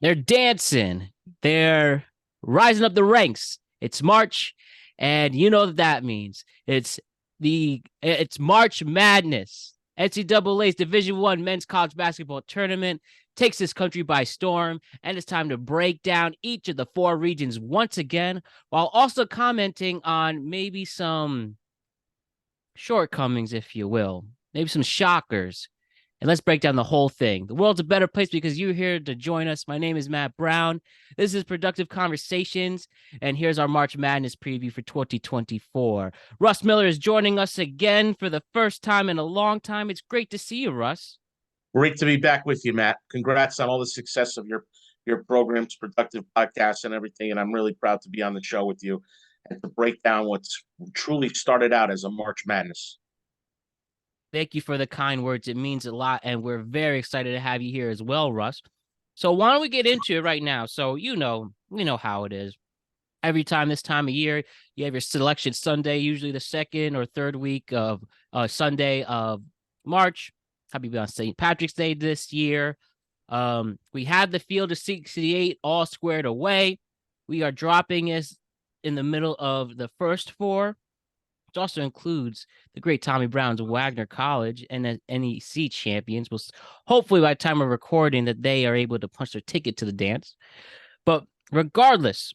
They're dancing. They're rising up the ranks. It's March, and you know what that means. It's March Madness. NCAA's Division One men's college basketball tournament takes this country by storm, and it's time to break down each of the four regions once again, while also commenting on maybe some shortcomings, if you will, maybe some shockers, and let's break down the whole thing. The world's a better place because you're here to join us. My name is Matt Brown. This is Productive Conversations, and here's our March Madness preview for 2024. Russ Miller is joining us again for the first time in a long time. It's great to see you, Russ. Great to be back with you, Matt. Congrats on all the success of your program's productive podcast and everything. And I'm really proud to be on the show with you and to break down what's truly started out as a March Madness. Thank you for the kind words. It means a lot, and we're very excited to have you here as well, Russ. So why don't we get into it right now? So we know how it is. Every time this time of year, you have your selection Sunday, usually the second or third week of Sunday of March. Happy on St. Patrick's Day this year. We had the field of 68 all squared away. We are dropping us in the middle of the first four, which also includes the great Tommy Brown's Wagner College and the NEC champions. Will hopefully by the time of recording that they are able to punch their ticket to the dance. But regardless,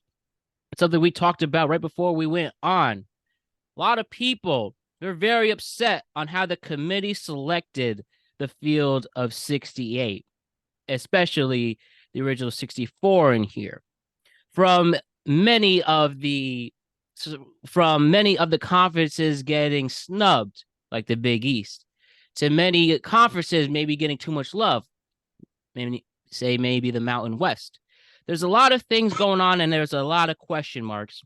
it's something we talked about right before we went on. A lot of people, they're very upset on how the committee selected the field of 68, especially the original 64 in here. From many of the conferences getting snubbed, like the Big East, to many conferences maybe getting too much love, maybe the Mountain West. There's a lot of things going on, and there's a lot of question marks.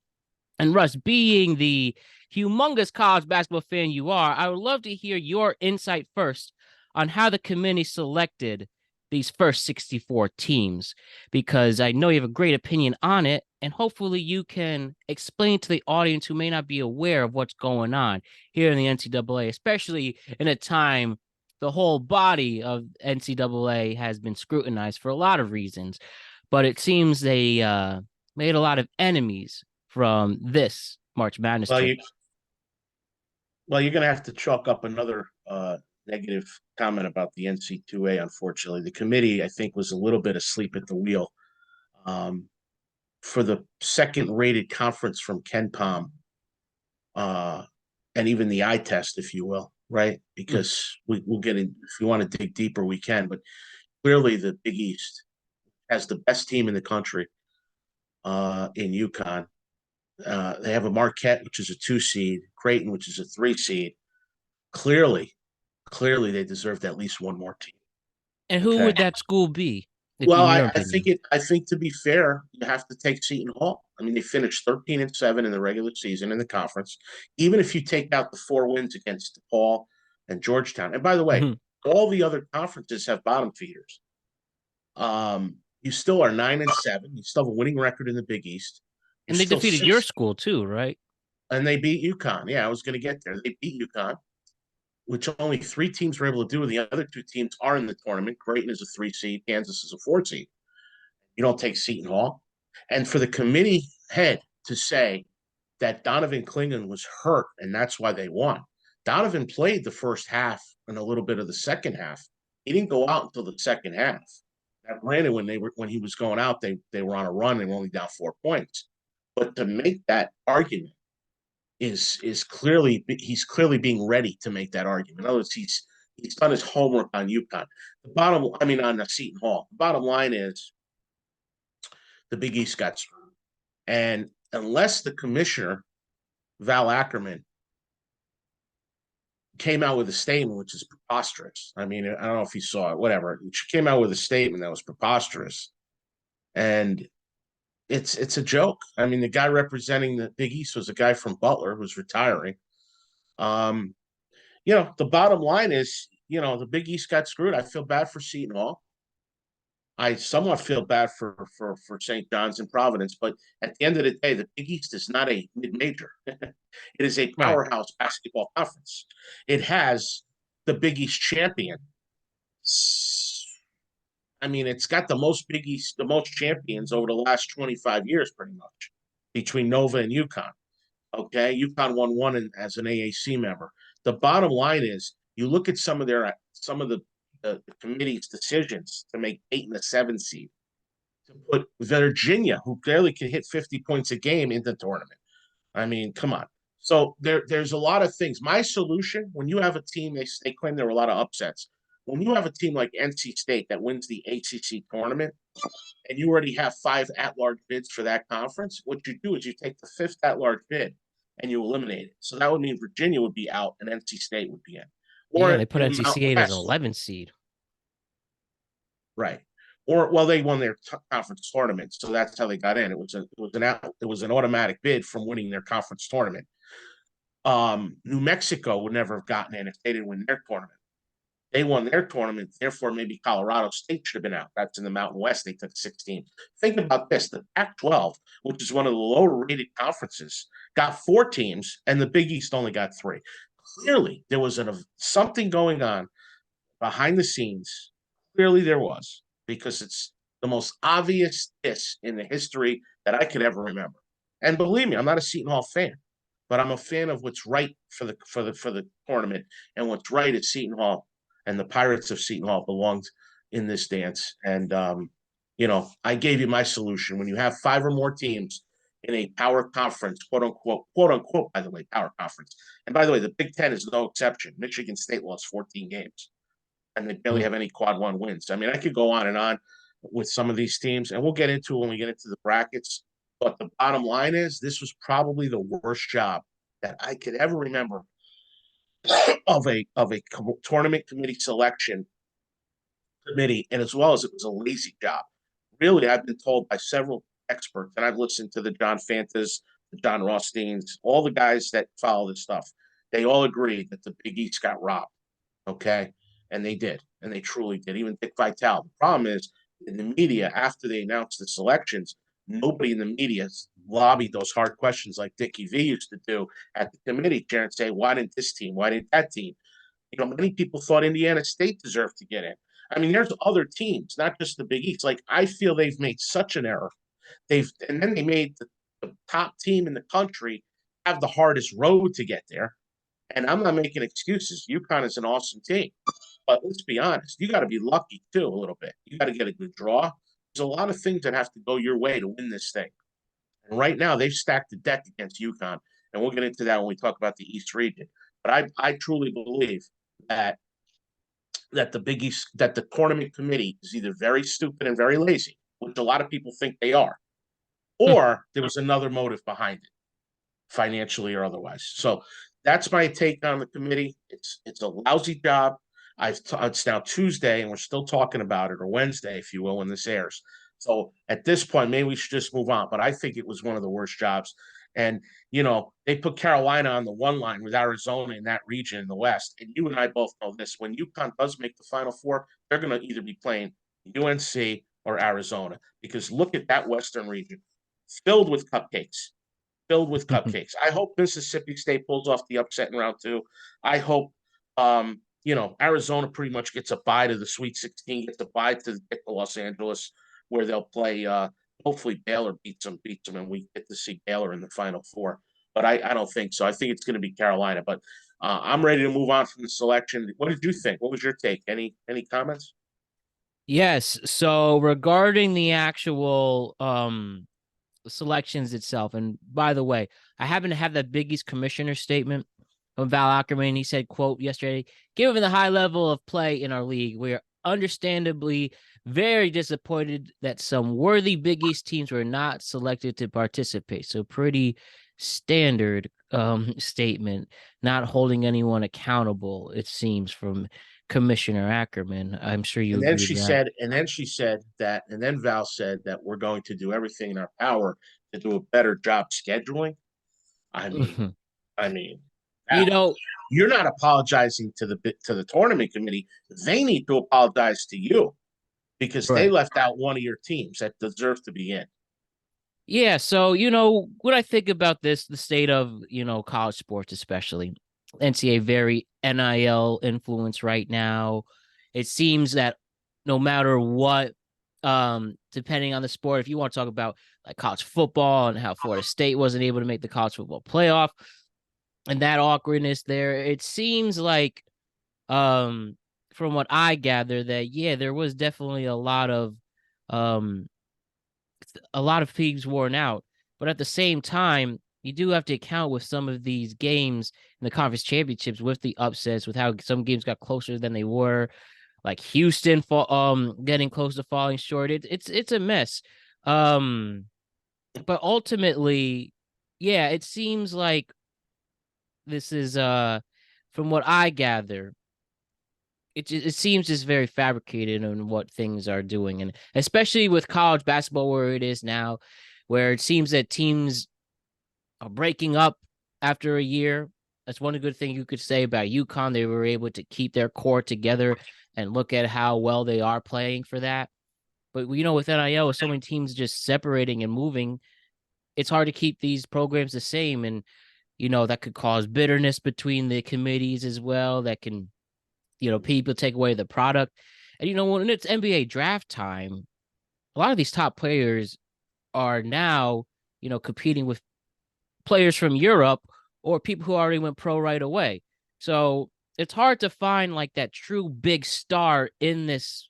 And Russ, being the humongous college basketball fan you are, I would love to hear your insight first on how the committee selected these first 64 teams, because I know you have a great opinion on it, and hopefully you can explain to the audience who may not be aware of what's going on here in the NCAA, especially in a time the whole body of NCAA has been scrutinized for a lot of reasons, but it seems they made a lot of enemies from this March Madness. Well, you're going to have to chalk up another negative comment about the NC2A. Unfortunately, the committee, I think, was a little bit asleep at the wheel. For the second-rated conference from KenPom, and even the eye test, if you will, right? Because we'll get in, if you want to dig deeper, we can. But clearly, the Big East has the best team in the country in UConn. They have a Marquette, which is a 2 seed, Creighton, which is a 3 seed. Clearly, they deserved at least one more team. And who would that school be? Well, I think to be fair, you have to take Seton Hall. I mean, they finished 13-7 in the regular season in the conference. Even if you take out the 4 wins against DePaul and Georgetown, and by the way, all the other conferences have bottom feeders. You still are 9-7. You still have a winning record in the Big East. And they defeated your school too, right? And they beat UConn. Yeah, I was going to get there. They beat UConn, which only 3 teams were able to do, and the other 2 teams are in the tournament. Creighton is a 3 seed, Kansas is a 4 seed. You don't take Seton Hall. And for the committee head to say that Donovan Clingan was hurt and that's why they won. Donovan played the first half and a little bit of the second half. He didn't go out until the second half. Now, granted, when he was going out, they were on a run. They were only down 4 points. But to make that argument is clearly he's clearly being ready to make that argument. In other words, he's done his homework on UConn. On Seton Hall. The bottom line is the Big East got screwed. And unless the commissioner, Val Ackerman, came out with a statement which is preposterous. I mean, I don't know if you saw it, whatever. She came out with a statement that was preposterous. And it's a joke. I mean, the guy representing the Big East was a guy from Butler who's retiring. The bottom line is, the Big East got screwed. I feel bad for Seton Hall. I somewhat feel bad for St. John's and Providence, but at the end of the day, the Big East is not a mid-major. It is a powerhouse basketball conference. It has the Big East champion I mean, it's got the most Big East, the most champions over the last 25 years, pretty much, between Nova and UConn. Okay, UConn won one as an AAC member. The bottom line is, you look at some of the committee's decisions to make 8 and a 7 seed, to put Virginia, who barely can hit 50 points a game, in the tournament. I mean, come on. So there's a lot of things. My solution, when you have a team, they claim there were a lot of upsets. When you have a team like NC State that wins the ACC tournament, and you already have 5 at-large bids for that conference, what you do is you take the 5th at-large bid and you eliminate it. So that would mean Virginia would be out and NC State would be in. Yeah, Or they put in the Mountain NC State as an West, 11 seed. right? Or well, they won their conference tournament, so that's how they got in. It was an automatic bid from winning their conference tournament. New Mexico would never have gotten in if they didn't win their tournament. They won their tournament, therefore maybe Colorado State should have been out. That's in the Mountain West. They took 16. Think about this: the Pac-12, which is one of the lower-rated conferences, got 4 teams, and the Big East only got 3. Clearly, there was something going on behind the scenes. Clearly, there was, because it's the most obvious diss in the history that I could ever remember. And believe me, I'm not a Seton Hall fan, but I'm a fan of what's right for the tournament, and what's right at Seton Hall. And the Pirates of Seton Hall belonged in this dance. And I gave you my solution. When you have 5 or more teams in a power conference, quote unquote, by the way, power conference. And by the way, the Big Ten is no exception. Michigan State lost 14 games, and they barely have any quad 1 wins. I mean, I could go on and on with some of these teams, and we'll get into it when we get into the brackets. But the bottom line is, this was probably the worst job that I could ever remember of a tournament committee selection committee, and as well as it was a lazy job. Really, I've been told by several experts, and I've listened to the John Fantas, the John Rothsteins, all the guys that follow this stuff. They all agree that the Big East got robbed. Okay, and they did, and they truly did. Even Dick Vitale. The problem is, in the media, after they announced the selections, nobody in the media lobbied those hard questions like Dickie V used to do at the committee chair and say, why didn't this team? Why didn't that team? Many people thought Indiana State deserved to get in. I mean, there's other teams, not just the Big East. Like, I feel they've made such an error. And then they made the top team in the country have the hardest road to get there. And I'm not making excuses. UConn is an awesome team. But let's be honest, you got to be lucky too, a little bit. You got to get a good draw. There's a lot of things that have to go your way to win this thing. And right now, they've stacked the deck against UConn. And we'll get into that when we talk about the East region. But I truly believe that the Big East, that the tournament committee is either very stupid and very lazy, which a lot of people think they are, or there was another motive behind it, financially or otherwise. So that's my take on the committee. It's a lousy job. It's now Tuesday, and we're still talking about it, or Wednesday, if you will, when this airs. So at this point, maybe we should just move on. But I think it was one of the worst jobs. And, they put Carolina on the 1 line with Arizona in that region in the West. And you and I both know this. When UConn does make the Final Four, they're going to either be playing UNC or Arizona. Because look at that Western region, filled with cupcakes. Filled with cupcakes. I hope Mississippi State pulls off the upset in round 2. I hope, Arizona pretty much gets a bye to the Sweet 16, gets a bye to Los Angeles, where they'll play. Hopefully Baylor beats them, and we get to see Baylor in the Final Four. But I don't think so. I think it's going to be Carolina. But I'm ready to move on from the selection. What did you think? What was your take? Any comments? Yes. So regarding the actual selections itself, and by the way, I happen to have that Big East commissioner statement from Val Ackerman. He said, quote, yesterday, given the high level of play in our league, we are understandably very disappointed that some worthy Big East teams were not selected to participate. So pretty standard statement, not holding anyone accountable, it seems, from Commissioner Ackerman. I'm sure you agree with that. And then Val said that we're going to do everything in our power to do a better job scheduling. I mean, Val, you're not apologizing to the tournament committee. They need to apologize to you, because they left out one of your teams that deserves to be in. Yeah, so what I think about this, the state of college sports, especially NCAA, very NIL influence right now. It seems that no matter what Depending on the sport. If you want to talk about like college football and how Florida State wasn't able to make the college football playoff and that awkwardness there, it seems like from what I gather that yeah, there was definitely um a lot of teams worn out. But at the same time, you do have to account with some of these games in the conference championships with the upsets, with how some games got closer than they were, like Houston getting close to falling short. It's a mess. Um, but ultimately, yeah, it seems like this is from what I gather, it seems just very fabricated on what things are doing, and especially with college basketball where it is now, where it seems that teams are breaking up after a year. That's one good thing you could say about UConn. They were able to keep their core together and look at how well they are playing for that. But with NIL, with so many teams just separating and moving, it's hard to keep these programs the same, and that could cause bitterness between the committees as well. That can people take away the product. And when it's NBA draft time, a lot of these top players are now, competing with players from Europe or people who already went pro right away. So it's hard to find like that true big star in this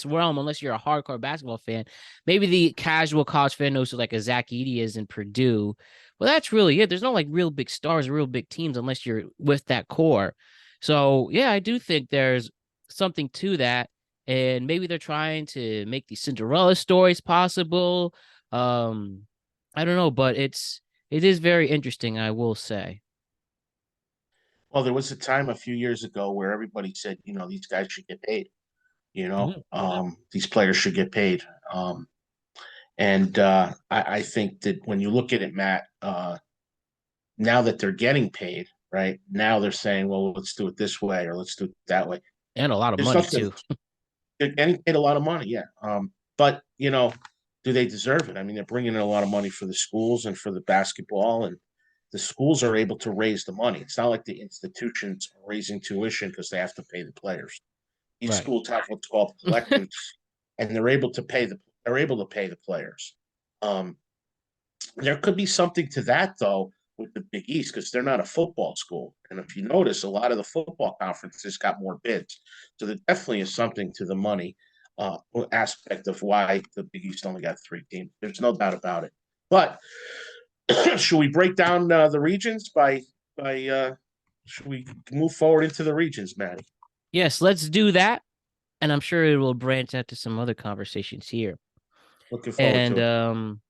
realm unless you're a hardcore basketball fan. Maybe the casual college fan knows who like a Zach Edey is in Purdue. Well, that's really it. There's no like real big stars, real big teams unless you're with that core. So yeah, I do think there's something to that. And maybe they're trying to make these Cinderella stories possible. Um, I don't know, but it is very interesting, I will say. Well, there was a time a few years ago where everybody said, these guys should get paid. Mhm. These players should get paid. And I think that when you look at it, Matt, now that they're getting paid, right now they're saying, well, let's do it this way or let's do it that way. And a lot of There's money nothing. too. They're getting paid a lot of money, yeah. But do they deserve it? I mean, they're bringing in a lot of money for the schools and for the basketball, and the schools are able to raise the money. It's not like the institutions are raising tuition because they have to pay the players. These Right. schools have what's called collectives, and they're able to pay the players. Um, there could be something to that though with the Big East because they're not a football school, and if you notice, a lot of the football conferences got more bids, so there definitely is something to the money aspect of why the Big East only got 3 teams. There's no doubt about it. But should we break down the regions by? Should we move forward into the regions, Maddie? Yes, let's do that. And I'm sure it will branch out to some other conversations here. Looking forward And to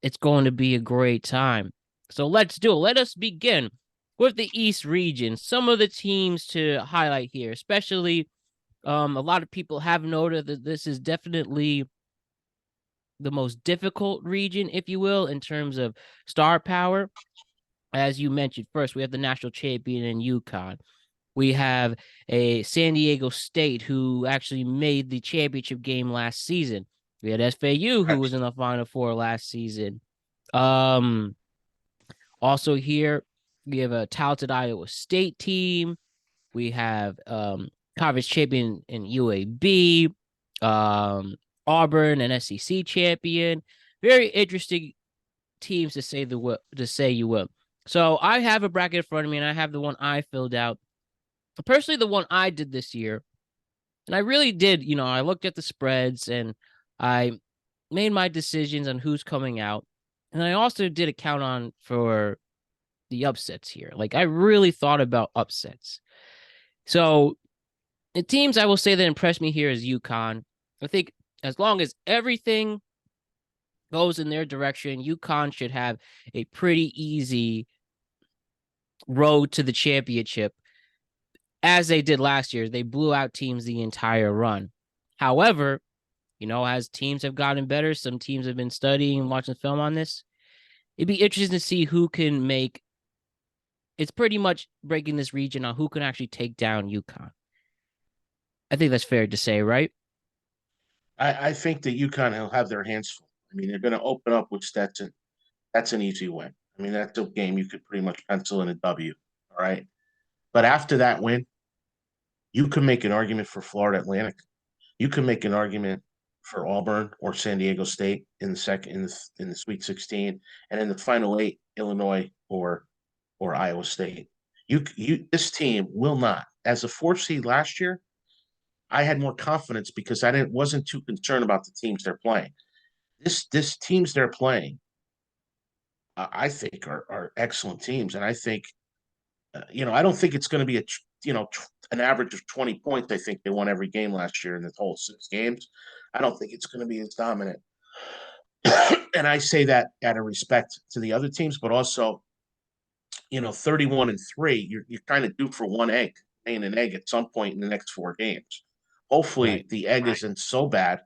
it. it's going to be a great time. So let's do it. Let us begin with the East region. Some of the teams to highlight here, especially a lot of people have noted that this is definitely the most difficult region, if you will, in terms of star power. As you mentioned, first we have the national champion in UConn. We have a San Diego State who actually made the championship game last season. We had FAU who was in the Final Four last season. Um, Also here we have a talented Iowa State team. We have conference champion in UAB, um, Auburn, an SEC champion. Very interesting teams to say you will. So I have a bracket in front of me, and I have the one I filled out. Personally, the one I did this year, and I really did. I looked at the spreads and I made my decisions on who's coming out, and I also did a count on for the upsets here. Like I really thought about upsets. So the teams I will say that impressed me here is UConn. I think as long as everything goes in their direction, UConn should have a pretty easy road to the championship. As they did last year, they blew out teams the entire run. However, as teams have gotten better, some teams have been studying and watching film on this. It'd be interesting to see who can make. It's pretty much breaking this region on who can actually take down UConn. I think that's fair to say, right? I think that UConn will have their hands full. I mean, they're going to open up with Stetson. That's an easy win. I mean, that's a game you could pretty much pencil in a W. All right. But after that win, you can make an argument for Florida Atlantic. You can make an argument for Auburn or San Diego State in the second in the Sweet 16, and in the final eight, Illinois or Iowa State. This team will not. As a 4 seed last year, I had more confidence because I didn't wasn't too concerned about the teams they're playing. This teams they're playing, I think are excellent teams, and I think I don't think it's going to be an average of 20 points. I think they won every game last year in the whole 6 games. I don't think it's going to be as dominant. And I say that out of respect to the other teams, but also, 31-3, you're kind of due for one egg, laying an egg at some point in the next 4 games. Hopefully, Right. the egg isn't so bad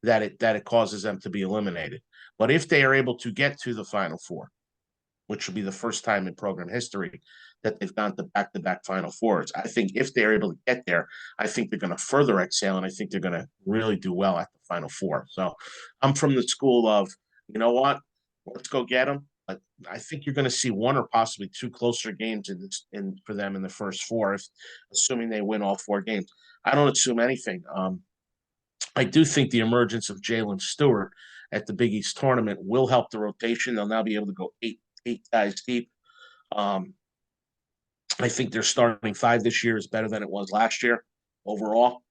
that it causes them to be eliminated. But if they are able to get to the Final Four, which will be the first time in program history that they've gone to back Final Fours. I think if they're able to get there, I think they're going to further excel, and I think they're going to really do well at the Final Four. So I'm from the school of, you know what, let's go get them. But I think you're going to see one or possibly two closer games for them in the first four, assuming they win all 4 games. I don't assume anything. I do think the emergence of Jalen Stewart at the Big East tournament will help the rotation. They'll now be able to go eight guys deep. I think their starting 5 this year is better than it was last year overall.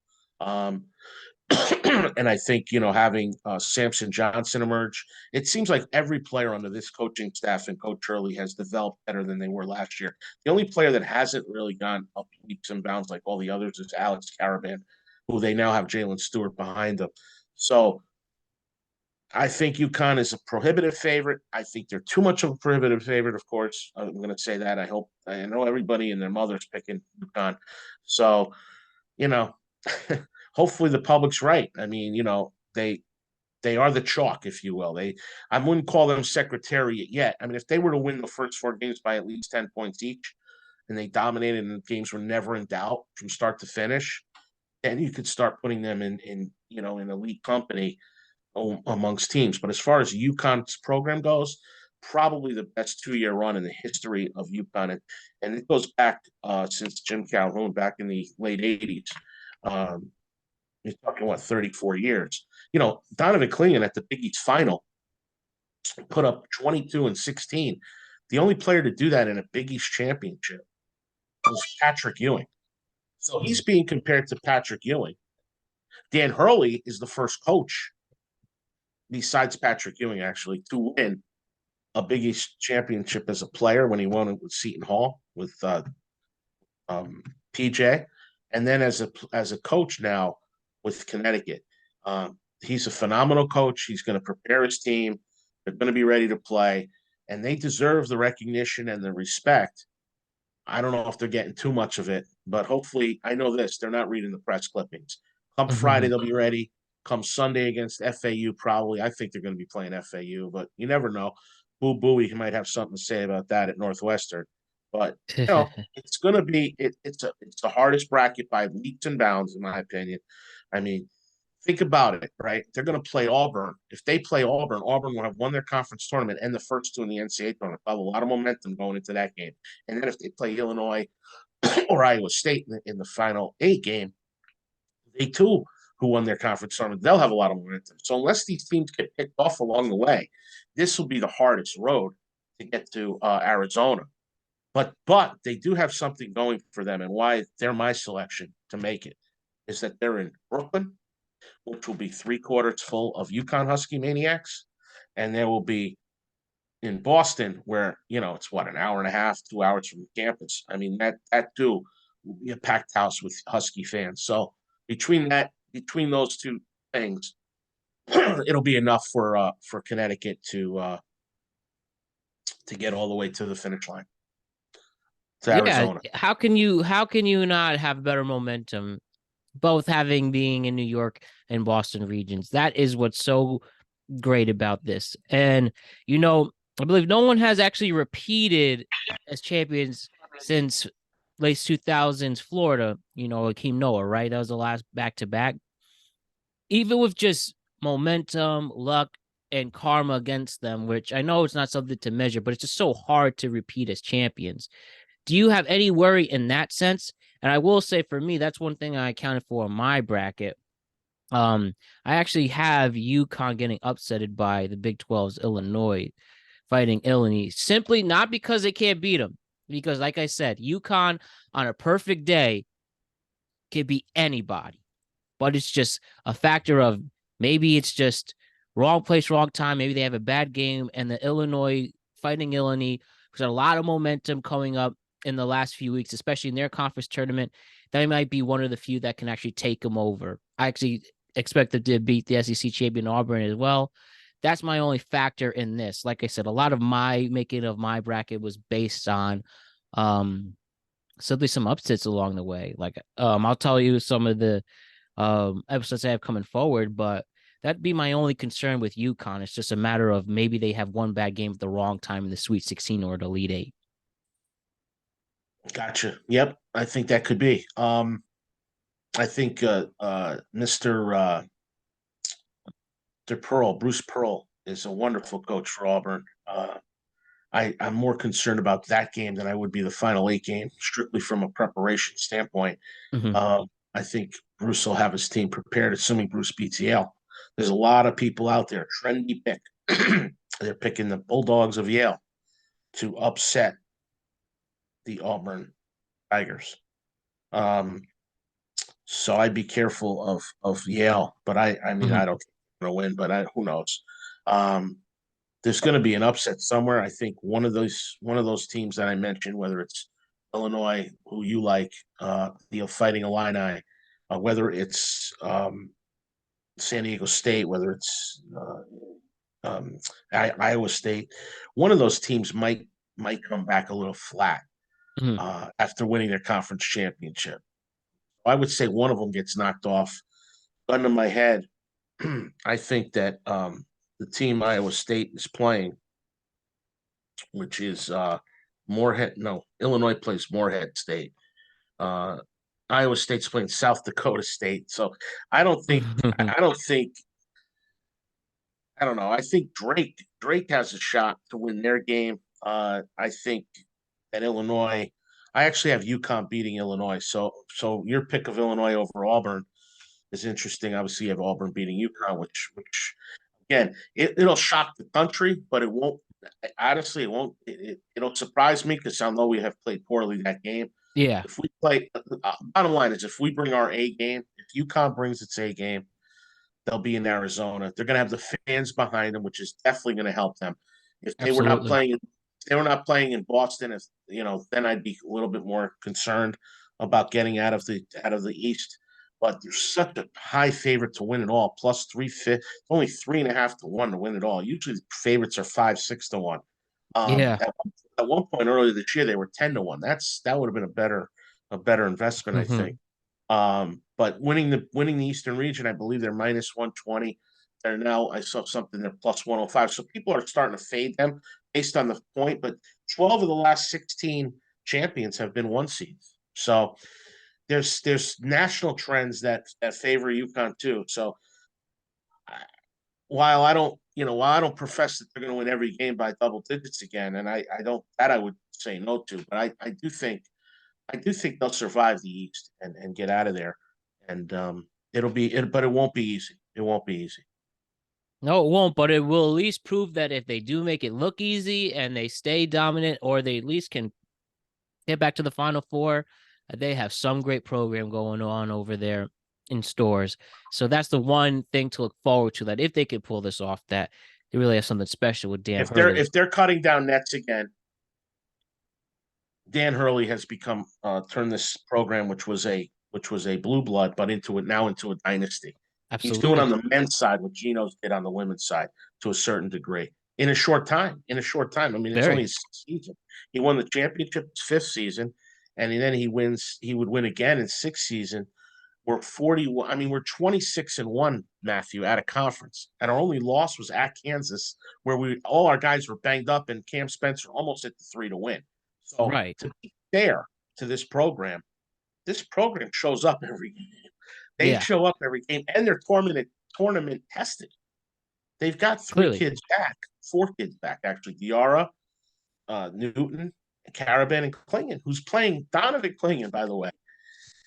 And I think, having Samson Johnson emerge, it seems like every player under this coaching staff and Coach Hurley has developed better than they were last year. The only player that hasn't really gone up leaps and bounds like all the others is Alex Caravan, who they now have Jalen Stewart behind them. So I think UConn is a prohibitive favorite. I think they're too much of a prohibitive favorite, of course. I'm going to say that. I know everybody and their mother's picking UConn. So, hopefully the public's right. I mean, they are the chalk, if you will. I wouldn't call them secretariat yet. I mean, if they were to win the first 4 games by at least 10 points each, and they dominated and the games were never in doubt from start to finish, then you could start putting them in elite company amongst teams. But as far as UConn's program goes, probably the best 2-year run in the history of UConn. And it goes back since Jim Calhoun back in the late 80s. You're talking, 34 years. Donovan Clingan at the Big East final put up 22 and 16. The only player to do that in a Big East championship was Patrick Ewing. So he's being compared to Patrick Ewing. Dan Hurley is the first coach besides Patrick Ewing, actually, to win a Big East championship as a player when he won it with Seton Hall with PJ, and then as a coach now with Connecticut. He's a phenomenal coach. He's going to prepare his team. They're going to be ready to play, and they deserve the recognition and the respect. I don't know if they're getting too much of it, but hopefully, I know this: they're not reading the press clippings. Come Friday, they'll be ready. Come Sunday against FAU, probably. I think they're going to be playing FAU, but you never know. Boo Booey, he might have something to say about that at Northwestern. But it's going to be it's the hardest bracket by leaps and bounds, in my opinion. I mean, think about it, right? They're going to play Auburn. If they play Auburn, Auburn will have won their conference tournament and the first 2 in the NCAA tournament. They'll have a lot of momentum going into that game. And then if they play Illinois or Iowa State in the final 8 game, they too, who won their conference tournament, they'll have a lot of momentum. So unless these teams get picked off along the way, this will be the hardest road to get to Arizona. But they do have something going for them, and why they're my selection to make it is that they're in Brooklyn, which will be 3/4 full of UConn Husky maniacs, and they will be in Boston, where it's an hour and a half, 2 hours from the campus. I mean that too will be a packed house with Husky fans. So between those two things, it'll be enough for Connecticut to get all the way to the finish line to Arizona. How can you not have better momentum, both being in New York and Boston regions? That is what's so great about this. And I believe no one has actually repeated as champions since late 2000s Florida, Akeem Noah, right? That was the last back-to-back. Even with just momentum, luck, and karma against them, which I know it's not something to measure, but it's just so hard to repeat as champions. Do you have any worry in that sense? And I will say, for me, that's one thing I accounted for in my bracket. I actually have UConn getting upsetted by the Big 12's Illinois fighting Illinois, simply not because they can't beat them, because like I said, UConn on a perfect day could be anybody, but it's just a factor of maybe it's just wrong place, wrong time. Maybe they have a bad game, and the Illinois fighting Illinois, there's a lot of momentum coming up in the last few weeks, especially in their conference tournament. They might be one of the few that can actually take them over. I actually expect them to beat the SEC champion Auburn as well. That's my only factor in this. Like I said, a lot of my making of my bracket was based on simply some upsets along the way. Like I'll tell you some of the episodes I have coming forward, but that'd be my only concern with UConn. It's just a matter of maybe they have one bad game at the wrong time in the Sweet 16 or the Elite Eight. Gotcha. Yep, I think that could be. I think Mr. Pearl, Bruce Pearl, is a wonderful coach for Auburn. I'm more concerned about that game than I would be the Final Eight game, strictly from a preparation standpoint. Mm-hmm. I think Bruce will have his team prepared, assuming Bruce beats Yale. There's a lot of people out there, trendy pick. They're picking the Bulldogs of Yale to upset the Auburn Tigers. So I'd be careful of Yale, but I mean, Mm-hmm. I don't think they're going to win, but who knows? There's going to be an upset somewhere. I think one of those teams that I mentioned, whether it's Illinois, who you like, the Fighting Illini, whether it's San Diego State, whether it's Iowa State, one of those teams might come back a little flat Mm-hmm. after winning their conference championship. I would say one of them gets knocked off. Gun to my head, I think that the team Iowa State is playing, which is Moorhead. No, Illinois plays Moorhead State. Uh, Iowa State's playing South Dakota State. So I don't think I don't think I don't know. I think Drake has a shot to win their game. I think that Illinois. I actually have UConn beating Illinois. So your pick of Illinois over Auburn is interesting. Obviously, you have Auburn beating UConn, which again, it'll shock the country, but it won't. Honestly, it won't. It'll surprise me because I know we have played poorly that game. Yeah, If we play, bottom line is if we bring our A game, if UConn brings its A game, they'll be in Arizona. They're going to have the fans behind them, which is definitely going to help them. If they were not absolutely. playing, if they were not playing in Boston, if then I'd be a little bit more concerned about getting out of the East. But there's such a high favorite to win it all, plus 350, only 3.5 to 1 to win it all. Usually favorites are 5, 6 to 1. Yeah. At one point earlier this year, they were 10 to 1. That would have been a better investment, I Mm-hmm. think. But winning the Eastern region, I believe they're minus 120. They're now, I saw something, they're plus 105. So people are starting to fade them based on the point. But 12 of the last 16 champions have been one seeds. So there's national trends that favor UConn too. So while I don't profess that they're going to win every game by double digits again, and I don't, that I would say no to, but I do think they'll survive the East and get out of there, and but it won't be easy. It won't be easy. No, it won't, but it will at least prove that if they do make it look easy and they stay dominant, or they at least can get back to the Final Four, they have some great program going on over there in stores. So that's the one thing to look forward to, that if they could pull this off, that they really have something special with Dan If they're Hurley. if they're cutting down nets again, Dan Hurley has become turned this program, which was a blue blood, but into a dynasty. He's doing Absolutely. on the men's side what Geno's did on the women's side to a certain degree in a short time. In a short time, I mean, it's only Very. his season. He won the championship his fifth season, and then he wins. He would win again in sixth season. We're 41. I mean, we're 26-1, Matthew, at a conference, and our only loss was at Kansas, where all our guys were banged up, and Cam Spencer almost hit the three to win. So Right. to be fair to this program shows up every game. They Yeah. show up every game, and they're tournament tested. They've got Clearly. four kids back actually. Diarra, Newton, Caravan, and Klingon, who's playing Donovan Klingon, by the way,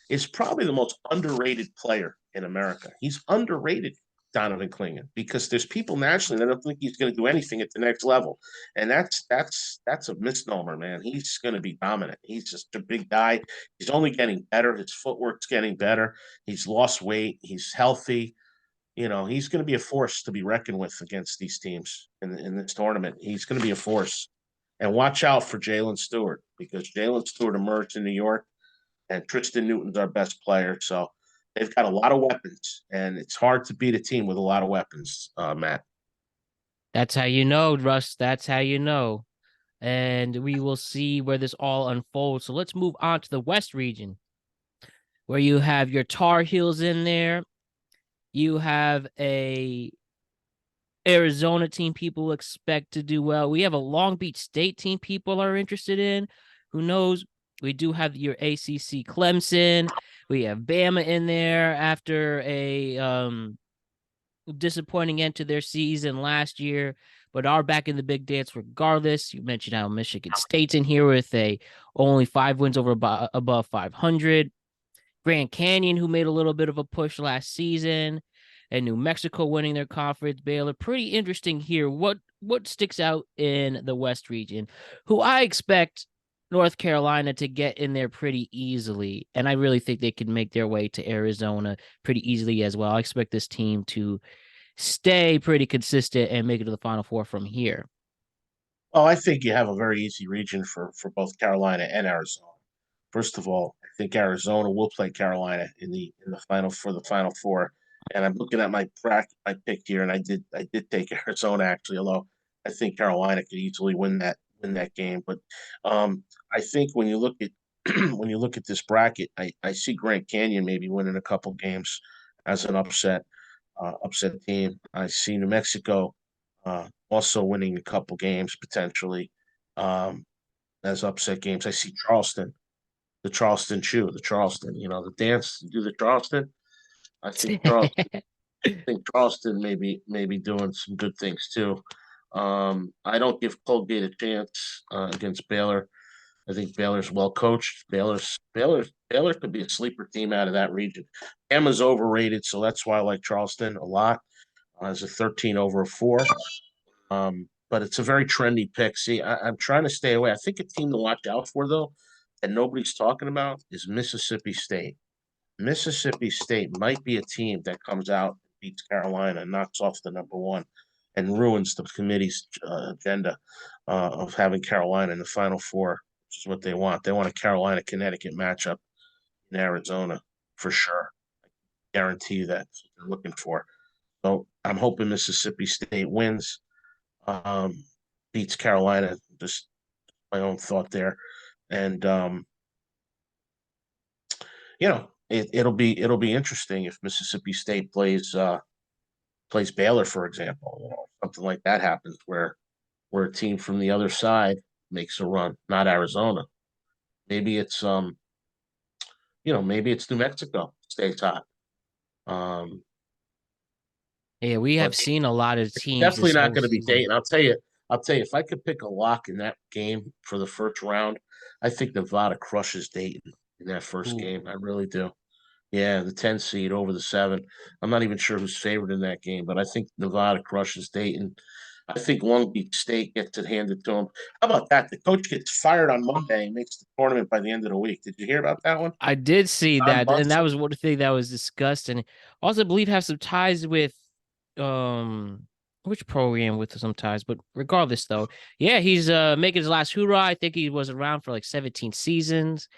is probably the most underrated player in America. He's underrated, Donovan Clingan, because there's people nationally that don't think he's going to do anything at the next level, and that's a misnomer, man. He's going to be dominant. He's just a big guy. He's only getting better. His footwork's getting better. He's lost weight. He's healthy. He's going to be a force to be reckoned with against these teams in this tournament. He's going to be a force. And watch out for Jalen Stewart, because Jalen Stewart emerged in New York, and Tristan Newton's our best player. So they've got a lot of weapons, and it's hard to beat a team with a lot of weapons, Matt. That's how you know, Russ. That's how you know. And we will see where this all unfolds. So let's move on to the West region, where you have your Tar Heels in there. You have a Arizona team people expect to do well. We have a Long Beach State team people are interested in. Who knows? We do have your ACC Clemson. We have Bama in there after a disappointing end to their season last year, but are back in the big dance regardless. You mentioned how Michigan State's in here with only 5 wins over above 500. Grand Canyon, who made a little bit of a push last season, and New Mexico winning their conference. Baylor, pretty interesting here. What sticks out in the West region? Who I expect North Carolina to get in there pretty easily, and I really think they can make their way to Arizona pretty easily as well. I expect this team to stay pretty consistent and make it to the Final Four from here. Well, I think you have a very easy region for both Carolina and Arizona. First of all, I think Arizona will play Carolina in the Final Four. And I'm looking at my pick here, and I did take Arizona actually, although I think Carolina could easily win that game. But I think when you look at when you look at this bracket, I see Grand Canyon maybe winning a couple games as an upset team. I see New Mexico also winning a couple games potentially as upset games. I see the Charleston Chew, the Charleston, the dance, do the Charleston. I think Charleston may be doing some good things too. I don't give Colgate a chance against Baylor. I think Baylor's well coached. Baylor could be a sleeper team out of that region. Bama's overrated, so that's why I like Charleston a lot. As a 13 over a 4. But it's a very trendy pick. See, I'm trying to stay away. I think a team to watch out for, though, that nobody's talking about is Mississippi State. Mississippi State might be a team that comes out, beats Carolina, knocks off the number one, and ruins the committee's agenda of having Carolina in the Final Four, which is what they want. They want a Carolina-Connecticut matchup in Arizona for sure. I guarantee you that's what they're looking for. So I'm hoping Mississippi State wins, beats Carolina. Just my own thought there, and it'll be interesting if Mississippi State plays Baylor, for example. Something like that happens where a team from the other side makes a run, not Arizona. Maybe it's maybe it's New Mexico stays hot. Yeah, we have But seen a lot of teams definitely this not whole going to be season. Dayton. I'll tell you, if I could pick a lock in that game for the first round, I think Nevada crushes Dayton in that first Ooh. game. I really do. Yeah, the 10 seed over the 7. I'm not even sure who's favored in that game, but I think Nevada crushes Dayton. I think Long Beach State gets it handed to them. How about that? The coach gets fired on Monday and makes the tournament by the end of the week. Did you hear about that one? I did see Don that, and that Munson. was one thing that was discussed, and also I believe have some ties with um which program with some ties, but regardless though, yeah, he's making his last hoorah. I think he was around for like 17 seasons.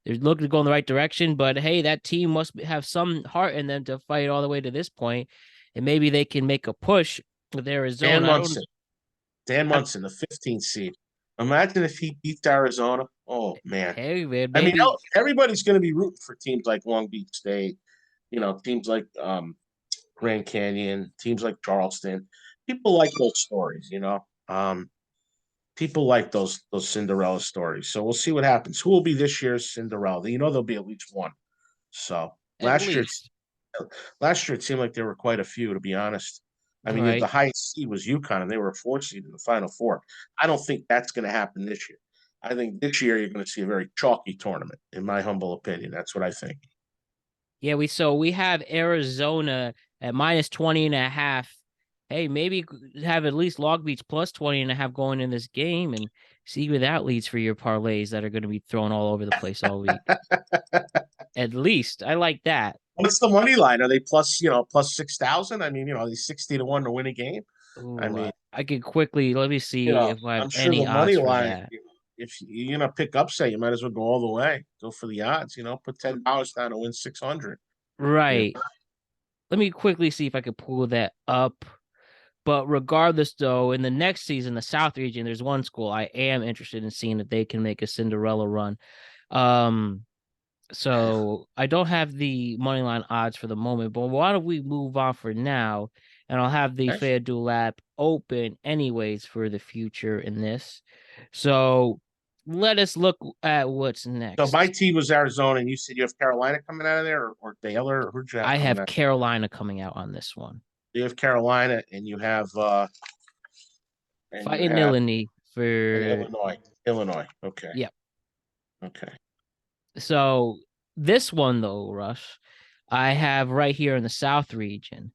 They're looking to go in the right direction, but hey, that team must have some heart in them to fight all the way to this point, and maybe they can make a push with Dan Arizona. Munson. Dan I, Munson, the 15th seed. Imagine if he beats Arizona. Oh man. hey man, I mean, maybe everybody's going to be rooting for teams like Long Beach State, teams like Grand Canyon, teams like Charleston. People like those stories. People like those Cinderella stories. So we'll see what happens. Who will be this year's Cinderella? There'll be at least one. So at least. last year it seemed like there were quite a few, to be honest. I All mean, the right. highest seed was UConn, and they were a 4 seed in the Final Four. I don't think that's going to happen this year. I think this year you're going to see a very chalky tournament, in my humble opinion. That's what I think. Yeah, we have Arizona at minus 20.5. Hey, maybe have at least Long Beach plus 20.5 going in this game and see where that leads for your parlays that are going to be thrown all over the place all week. At least I like that. What's the money line? Are they plus, plus 6,000? I mean, they 60 to 1 to win a game. I Ooh, mean, I could quickly let me see if I have I'm sure any the money odds for line, that. if you're gonna pick upset, you might as well go all the way. Go for the odds, put $10 down to win 600. You Right. Let me quickly see if I could pull that up. But regardless, though, in the next season, the South region, there's one school I am interested in seeing if they can make a Cinderella run. Um, so I don't have the money line odds for the moment, but why don't we move on for now? And I'll have the Okay. FanDuel app open anyways for the future in this. So let us look at what's So my next. team was Arizona, and you said you have Carolina coming out of there, or Baylor, or who'd you have I coming have out? Carolina coming out on this one. You have Carolina, and you have and you Fighting have Illini and for Illinois. Illinois. Okay. yeah. Okay. So this one though, Rush, I have right here in the South region,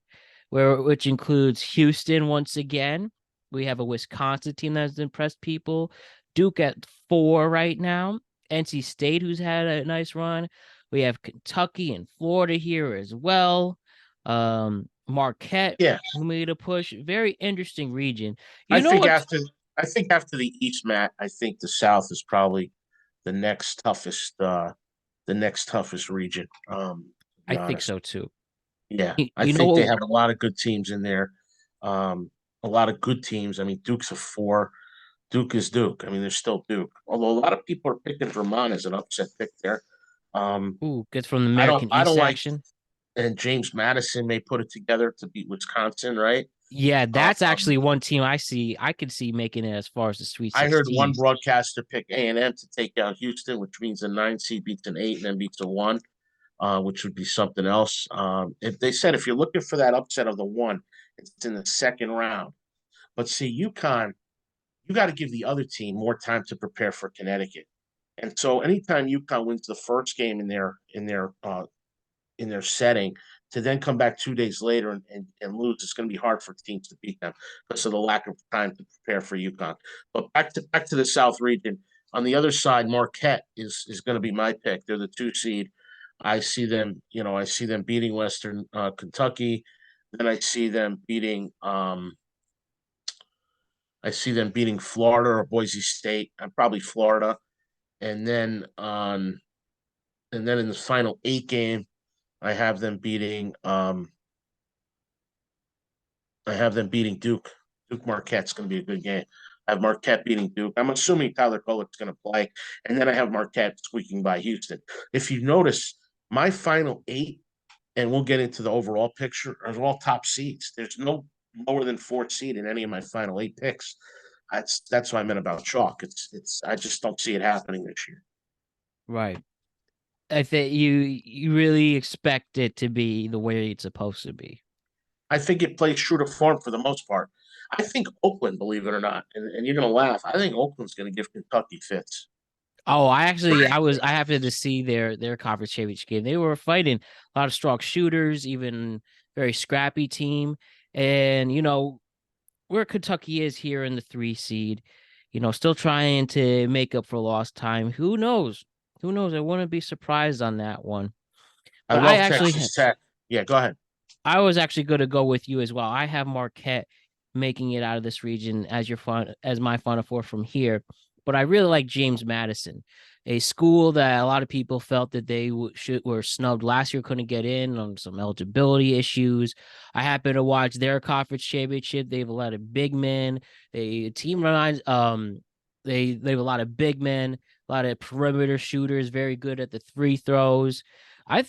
which includes Houston once again. We have a Wisconsin team that has impressed people. Duke at 4 right now. NC State, who's had a nice run. We have Kentucky and Florida here as well. Marquette, Yeah, who made a push. Very interesting region. I You know think what? after I think after the East, Matt, I think the South is probably the next toughest region. To be I think honest. so too. Yeah, I You know think they what? have a lot of good teams in there. A lot of good teams. I mean, Duke's a 4. Duke is Duke. I mean, they're still Duke. Although a lot of people are picking Vermont as an upset pick there. Ooh, gets from the I don't American I East don't like action. and James Madison may put it together to beat Wisconsin, right? Yeah, that's Um, actually one team I could see making it as far as the Sweet I heard one 16. broadcaster pick A&M to take down Houston, which means a 9 seed beats an 8 and then beats a 1, which would be something else. If they said if you're looking for that upset of the 1, it's in the second round. But see, UConn, you got to give the other team more time to prepare for Connecticut. And so anytime UConn wins the first game in their setting, to then come back 2 days later and lose, it's going to be hard for teams to beat them because of the lack of time to prepare for UConn. But back to the South region. On the other side, Marquette is going to be my pick. They're the 2 seed. I see them beating Western Kentucky. Then I see them beating Florida or Boise State. I'm probably Florida. And then on and then in the final 8 game, I have them beating Duke. Duke Marquette's going to be a good game. I have Marquette beating Duke. I'm assuming Tyler Kolek's going to play, and then I have Marquette squeaking by Houston. If you notice, my final 8, and we'll get into the overall picture, are all top seeds. There's no lower than 4th seed in any of my final 8 picks. That's what I meant about chalk. It's I just don't see it happening this year. Right. I think you really expect it to be the way it's supposed to be. I think it plays true to form for the most part. I think Oakland, believe it or not, and you're going to laugh. I think Oakland's going to give Kentucky fits. Oh, I happened to see their conference championship game. They were fighting a lot of strong shooters, even very scrappy team. And where Kentucky is here in the 3 seed, still trying to make up for lost time. Who knows? Who knows? I wouldn't be surprised on that one. I But love Texas Tech. Yeah, go ahead. I was actually going to go with you as well. I have Marquette making it out of this region as my Final Four from here, but I really like James Madison, a school that a lot of people felt that they were snubbed last year, couldn't get in on some eligibility issues. I happen to watch their conference championship. They have a lot of big men. They have a lot of big men, a lot of perimeter shooters, very good at the free throws. I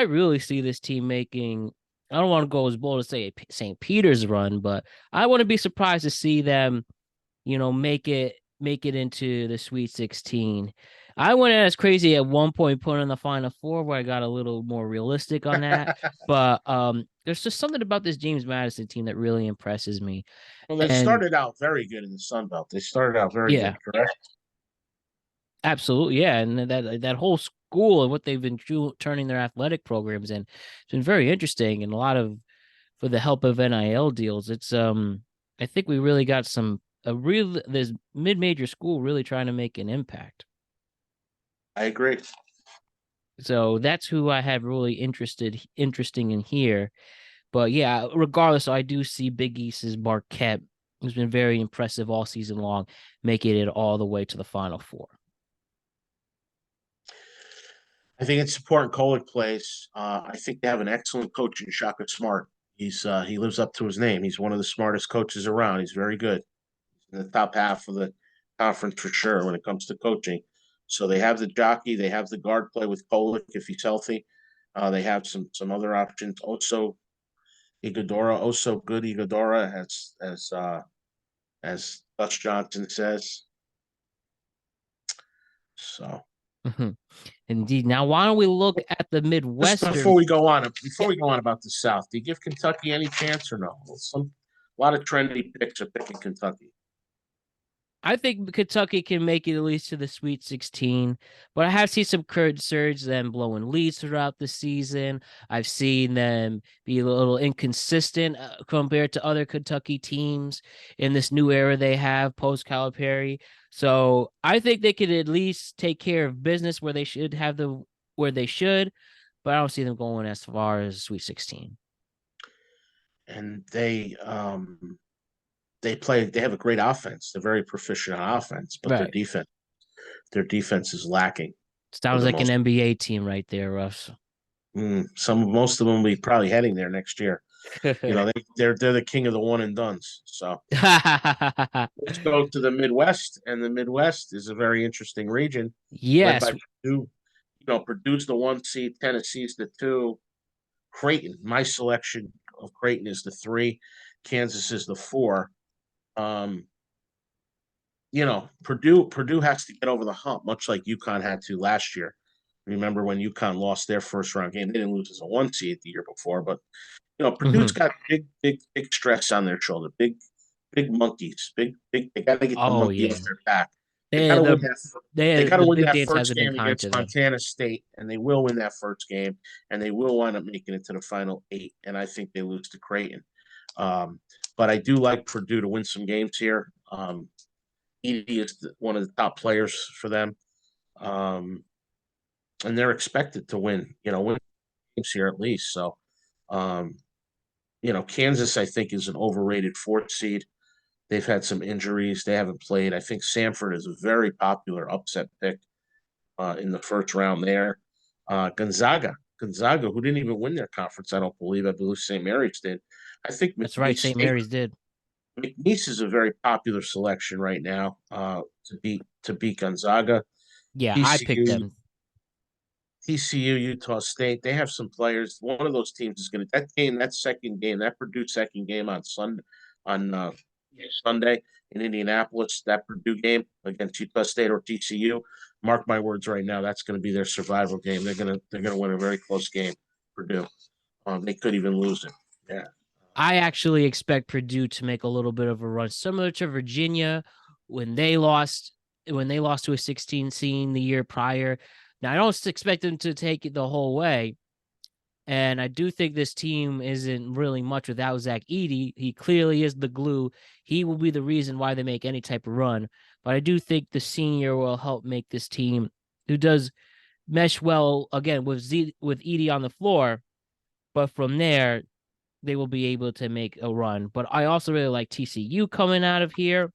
really see this team making. I don't want to go as bold as say St. Peter's run, but I wouldn't be surprised to see them, make it into the Sweet 16. I went as crazy at one point, putting in the Final Four, where I got a little more realistic on that. But there's just something about this James Madison team that really impresses me. Well, they And started out very good in the Sun Belt. They started out very good, yeah, correct? absolutely, yeah. And that whole school and what they've been turning their athletic programs in. It's been very interesting, and a lot of for the help of NIL deals. It's I think we really got a real this mid-major school really trying to make an impact. I agree. So that's who I have really interesting in here. But yeah, regardless, I do see Big East's Marquette, who's been very impressive all season long, making it all the way to the Final Four. I think it's important Kolek plays. I think they have an excellent coach in Shaka Smart. He lives up to his name. He's one of the smartest coaches around. He's very good. He's in the top half of the conference for sure when it comes to coaching. So they have the jockey, they have the guard play with Kolek if he's healthy. They have some other options. Also, Igadora, also good Igadora, as Dutch Johnson says. So Indeed. Now, why don't we look at the just Midwestern? before we go on about the South, do you give Kentucky any chance or no? A lot of trendy picks are picking Kentucky. I think Kentucky can make it at least to the Sweet 16, but I have seen some concerns them blowing leads throughout the season. I've seen them be a little inconsistent compared to other Kentucky teams in this new era they have post Calipari. So I think they could at least take care of business where they should, but I don't see them going as far as Sweet 16. And they have a great offense. They're very proficient on offense, but Right. their defense is lacking. Sounds like an NBA team right there, Russ. Most of them will be probably heading there next year. They're the king of the one and dones. So let's go to the Midwest, and the Midwest is a very interesting region led Yes. by Purdue. Purdue's the 1 seed, Tennessee's the 2. Creighton, my selection of Creighton is the 3. Kansas is the 4. Purdue has to get over the hump, much like UConn had to last year. Remember when UConn lost their first round game? They didn't lose as a 1 seed the year before, but Purdue's got big stress on their shoulder, big monkeys, big. They got to get the monkey off their back. They got to win that. They got to win that first game against Montana State, and they will win that first game, and they will wind up making it to the final 8. And I think they lose to Creighton. But I do like Purdue to win some games here. Edie is one of the top players for them, and they're expected to win games here at least. So, Kansas I think is an overrated 4th seed. They've had some injuries. They haven't played. I think Samford is a very popular upset pick in the first round there. Gonzaga, who didn't even win their conference, I don't believe. I believe St. Mary's did. I think that's right. St. Mary's did. McNeese is a very popular selection right now to beat Gonzaga. Yeah, I picked them. TCU, Utah State, they have some players. One of those teams is going to that Purdue second game on Sunday in Indianapolis. That Purdue game against Utah State or TCU. Mark my words right now. That's going to be their survival game. They're gonna win a very close game. Purdue. They could even lose it. Yeah. I actually expect Purdue to make a little bit of a run, similar to Virginia when they lost to a 16 seed the year prior. Now, I don't expect them to take it the whole way, and I do think this team isn't really much without Zach Edey. He clearly is the glue. He will be the reason why they make any type of run, but I do think the senior will help make this team, who does mesh well, again, with Edey on the floor, but from there, they will be able to make a run. But I also really like TCU coming out of here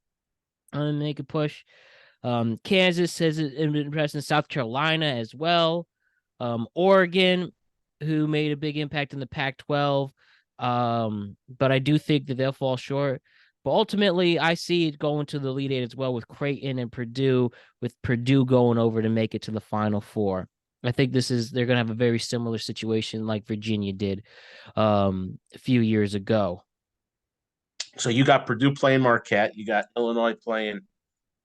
and make a push. Kansas has been impressed in South Carolina as well. Oregon, who made a big impact in the Pac-12. But I do think that they'll fall short. But ultimately, I see it going to the Elite Eight as well with Creighton and Purdue, with Purdue going over to make it to the Final Four. I think they're going to have a very similar situation like Virginia did a few years ago. So you got Purdue playing Marquette. You got Illinois playing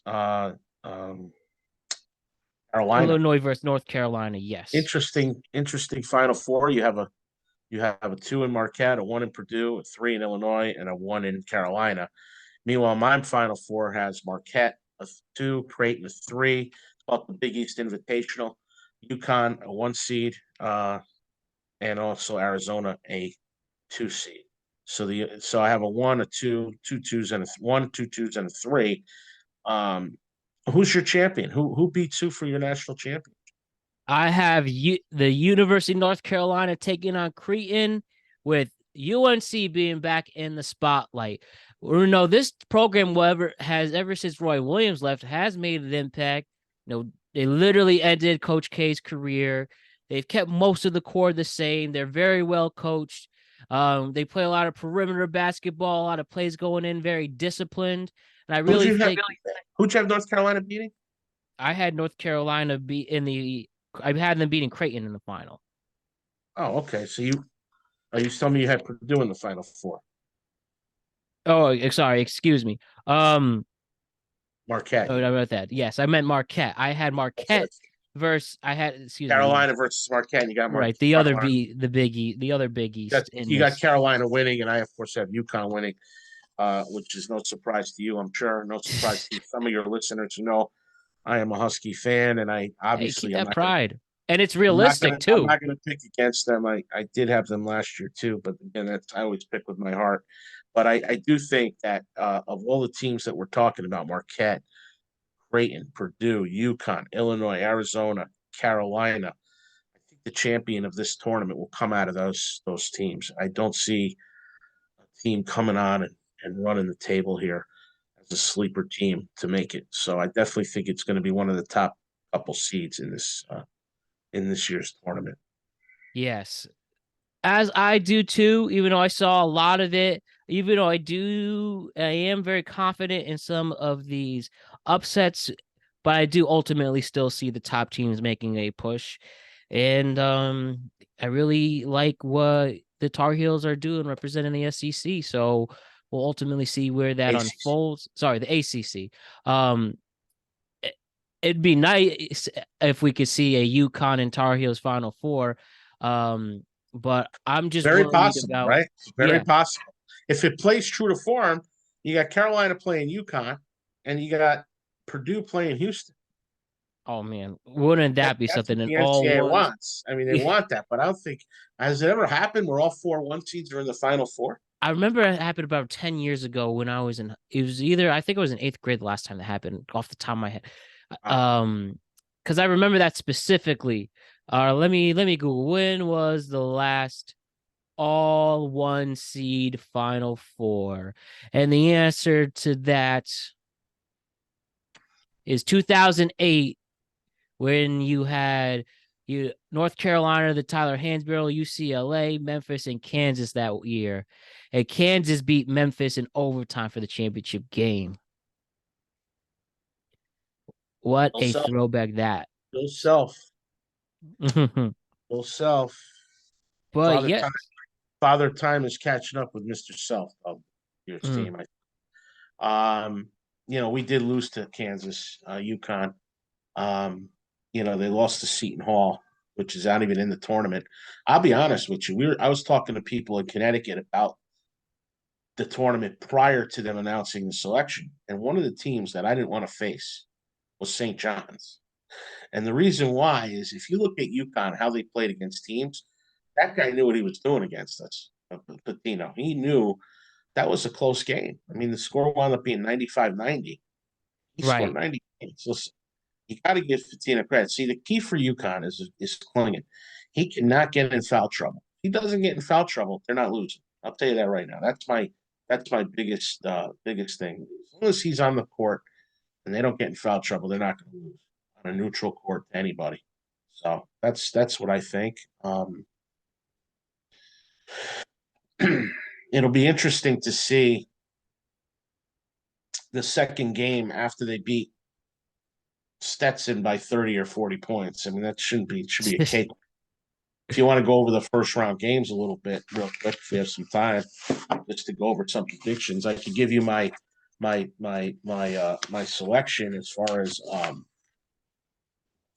Carolina. Illinois versus North Carolina, yes. Interesting Final Four. You have a 2 in Marquette, a 1 in Purdue, a 3 in Illinois, and a 1 in Carolina. Meanwhile, my Final Four has Marquette, a 2, Creighton, a 3. It's called the Big East Invitational. UConn a 1 seed, and also Arizona a 2 seed. So I have a one, a two, two twos, and a one, two twos, and a three. Um, who's your champion? Who beats who for your national champion? I have the University of North Carolina taking on Creighton, with UNC being back in the spotlight. No, this program, whatever has ever since Roy Williams left, has made an impact. They literally ended Coach K's career. They've kept most of the core the same. They're very well coached. They play a lot of perimeter basketball, a lot of plays going in, very disciplined. And I Who'd really you have? think Who'd you have North Carolina beating? I had North Carolina be in the. I had them beating Creighton in the final. Oh, okay. So you telling me you had Purdue in the Final Four? Oh, sorry, excuse me. Marquette. Oh, about that. Yes, I meant Marquette. I had Marquette Okay. versus. I had, excuse me. Yes, Carolina versus Marquette. And you got right. Carolina. The other Big East in You got this. Carolina winning, and I of course have UConn winning, which is no surprise to you, I'm sure. No surprise to some of your listeners who know I am a Husky fan, and I Hey, keep obviously that pride, and it's realistic I'm too. not gonna pick against them. I did have them last year too, but again, that's I always pick with my heart. But I do think that of all the teams that we're talking about, Marquette, Creighton, Purdue, UConn, Illinois, Arizona, Carolina, I think the champion of this tournament will come out of those teams. I don't see a team coming on and running the table here as a sleeper team to make it. So I definitely think it's going to be one of the top couple seeds in this year's tournament. Yes, as I do too. Even though I saw a lot of it, even though I am very confident in some of these upsets, but I do ultimately still see the top teams making a push. And I really like what the Tar Heels are doing representing the SEC. So we'll ultimately see where that ACC. unfolds. Sorry, the ACC. Um, it'd be nice if we could see a UConn and Tar Heels Final Four. But I'm just Very worried possible, about, right? Very yeah. possible. If it plays true to form, you got Carolina playing UConn, and you got Purdue playing Houston. Oh man, wouldn't that be That's what something? And the all NCAA one. wants. I mean, they want that, but I don't think has it ever happened where all four 1 seeds are in the Final Four? I remember it happened about 10 years ago when I was in. It was either, I think it was in eighth grade the last time that happened, off the top of my head. Uh, Because I remember that specifically. Let me Google, when was the last all 1 seed Final Four, and the answer to that is 2008, when you had North Carolina, the Tyler Hansborough, UCLA, Memphis, and Kansas that year. And Kansas beat Memphis in overtime for the championship game. What Bill a Self, throwback that. Bill Self, Bill Self. But Father yeah. Time, Father Time is catching up with Mr. Self of your Mm. team. We did lose to Kansas, UConn. They lost to Seton Hall, which is not even in the tournament. I'll be honest with you. I was talking to people in Connecticut about the tournament prior to them announcing the selection. And one of the teams that I didn't want to face was St. John's. And the reason why is if you look at UConn, how they played against teams, that guy knew what he was doing against us. Patino. He knew that was a close game. I mean, the score wound up being 95-90. He scored Right. 90 points. Listen, you got to give Fatina credit. See, the key for UConn is clinging. He cannot get in foul trouble. If he doesn't get in foul trouble, they're not losing. I'll tell you that right now. That's my biggest thing. As long as he's on the court and they don't get in foul trouble, they're not going to lose on a neutral court to anybody. So that's what I think. It'll be interesting to see the second game after they beat Stetson by 30 or 40 points. I mean, that should be a cake. If you want to go over the first round games a little bit real quick, if we have some time, just to go over some predictions, I could give you my selection as far as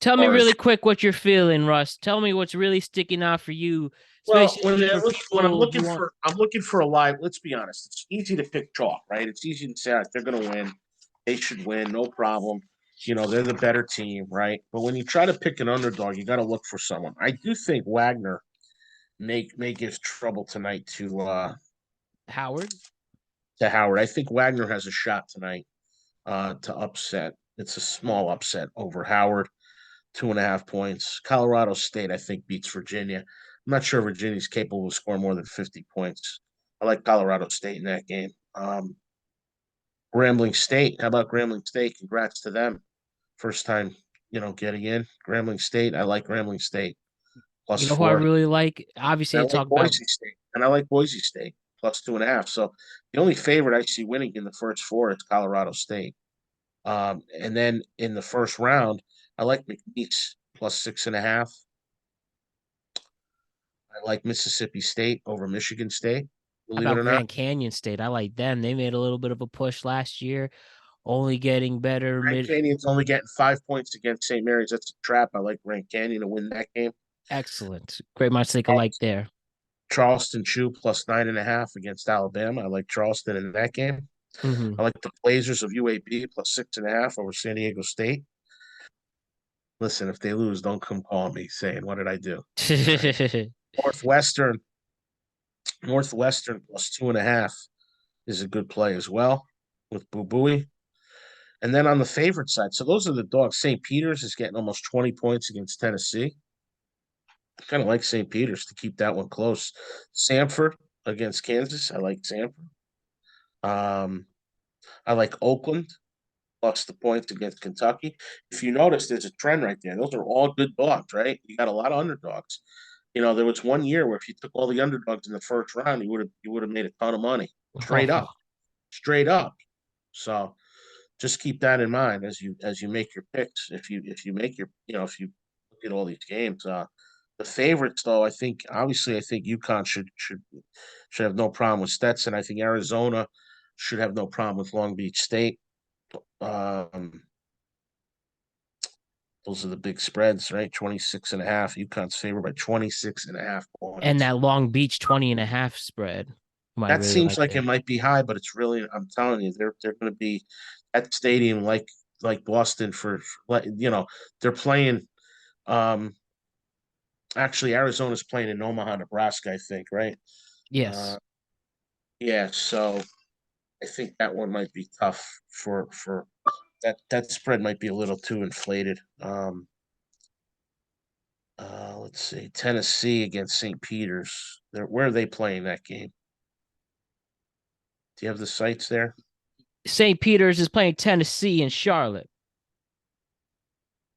Tell me really quick what you're feeling, Russ. Tell me what's really sticking out for you, well, especially for when people who want. I'm looking for a live. Let's be honest. It's easy to pick chalk, right? It's easy to say, all right, they're going to win. They should win, no problem. they're the better team, right? But when you try to pick an underdog, you got to look for someone. I do think Wagner may give trouble tonight Howard. to Howard. I think Wagner has a shot tonight to upset. It's a small upset over Howard, 2.5 points. Colorado State, I think, beats Virginia. I'm not sure Virginia's capable of scoring more than 50 points. I like Colorado State in that game. Rambling State. How about Grambling State? Congrats to them. First time, getting in. Grambling State. I like Grambling State. Plus You know who I 4. really like? Obviously, I I like talk about Boise State. And I like Boise State. Plus 2.5. So the only favorite I see winning in the first 4 is Colorado State. And then in the first round, I like McNeese plus 6.5. I like Mississippi State over Michigan State, how believe it about or not. Grand Canyon State. I like them. They made a little bit of a push last year, only getting better Grand mid. Canyon's only getting 5 points against St. Mary's. That's a trap. I like Grand Canyon to win that game. Excellent. Great minds think alike there. Charleston Chew plus 9.5 against Alabama. I like Charleston in that game. Hmm. I like the Blazers of UAB plus 6.5 over San Diego State. Listen, if they lose, don't come call me saying, what did I do? Right. Northwestern, Northwestern plus 2.5 is a good play as well with Boo Booey. And then on the favorite side, so those are the dogs. St. Peter's is getting almost 20 points against Tennessee. I kind of like St. Peter's to keep that one close. Samford against Kansas. I like Samford. Um, I like Oakland plus the points against Kentucky. If you notice, there's a trend right there. Those are all good dogs, right? You got a lot of underdogs. There was one year where if you took all the underdogs in the first round, you would have made a ton of money. Straight Oh, up. Straight up. So just keep that in mind as you make your picks. If you make your if you look at all these games, the favorites though, I think UConn should have no problem with Stetson. I think Arizona should have no problem with Long Beach State. Um, those are the big spreads, right? 26.5. UConn's favored by 26.5 and points. that Long Beach 20.5 spread. I That really seems like like it it. might be high, but it's really, I'm telling you, they're going to be at stadium like Boston they're playing. Um, Actually, Arizona's playing in Omaha, Nebraska, I think, right? Uh, Yes. yeah, so I think that one might be tough for that spread might be a little too inflated. Let's see, Tennessee against St. Peter's. Where are they playing that game? Do you have the sites there? St. Peter's is playing Tennessee and Charlotte.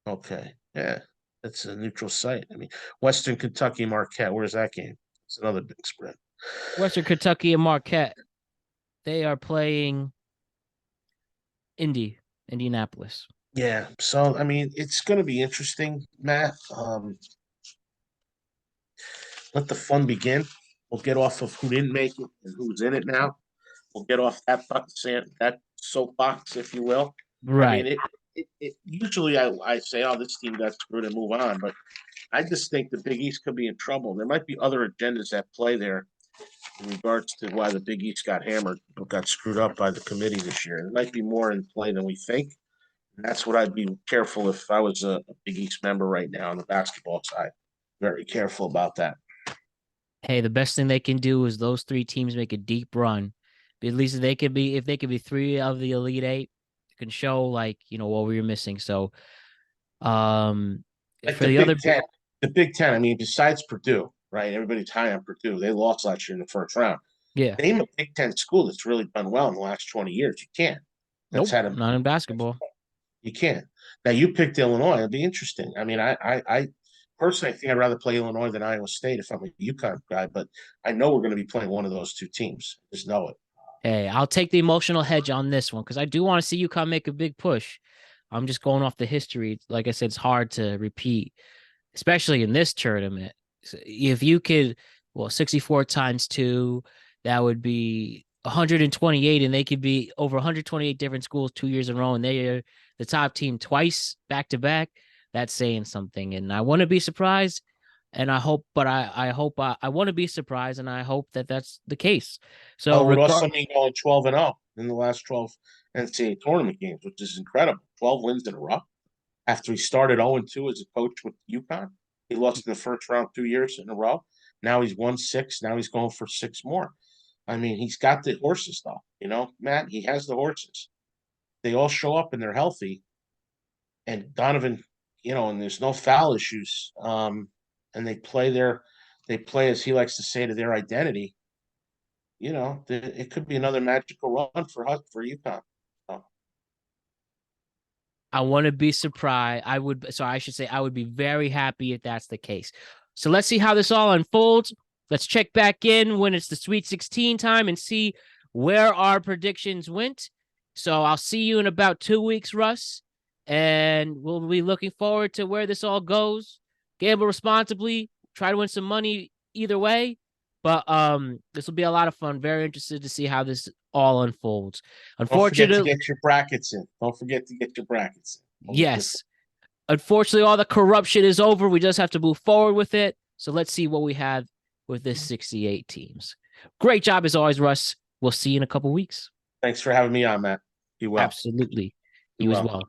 Okay, yeah, that's a neutral site. I mean, Western Kentucky Marquette. Where's that game? It's another big spread. Western Kentucky and Marquette. They are playing Indianapolis. Yeah, so I mean, it's going to be interesting, Matt. Let the fun begin. We'll get off of who didn't make it and who's in it now. We'll get off that soapbox, if you will. I mean, Right. it usually I say, oh, this team got screwed and move on, but I just think the Big East could be in trouble. There might be other agendas at play there in regards to why the Big East got hammered, got screwed up by the committee this year. There might be more in play than we think. And that's what I'd be careful if I was a Big East member right now on the basketball side. Very careful about that. Hey, the best thing they can do is those three teams make a deep run. At least if they could be three of the Elite Eight, it can show what we were missing. So, um, Like for the other, The Big Ten. I mean, besides Purdue, right? Everybody's high on Purdue. They lost last year in the first round. yeah, Name a Big Ten school that's really done well in the last 20 years. You can't. That's nope, had a not in basketball. You can't. Now you picked Illinois. It'd be interesting. I mean, I personally I think I'd rather play Illinois than Iowa State if I'm a UConn guy, but I know we're going to be playing one of those two teams. Just know it. Hey, I'll take the emotional hedge on this one because I do want to see UConn make a big push. I'm just going off the history. Like I said, it's hard to repeat, especially in this tournament. If you could, 64 times two, that would be 128, and they could be over 128 different schools 2 years in a row, and they are the top team twice back to back. That's saying something, and I want to be surprised, and I hope, but I want to be surprised, and I hope that that's the case. So Oh, it would also regard, mean going 12-0. in the last 12 NCAA tournament games, which is incredible. 12 wins in a row. After he started 0-2 as a coach with UConn, he lost in the first round 2 years in a row. Now he's won 6. Now he's going for 6 more. I mean, he's got the horses, though. Matt, he has the horses. They all show up and they're healthy. And Donovan, and there's no foul issues. And they play as he likes to say, to their identity. It could be another magical run for UConn. So. I want to be surprised. I should say I would be very happy if that's the case. So let's see how this all unfolds. Let's check back in when it's the Sweet 16 time and see where our predictions went. So I'll see you in about 2 weeks, Russ. And we'll be looking forward to where this all goes. Gamble responsibly. Try to win some money either way. But this will be a lot of fun. Very interested to see how this all unfolds. Unfortunately, don't forget to get your brackets in. Don't forget to get your brackets in. Yes. Unfortunately, all the corruption is over. We just have to move forward with it. So let's see what we have with this 68 teams. Great job as always, Russ. We'll see you in a couple weeks. Thanks for having me on, Matt. Be well. Absolutely. You as well.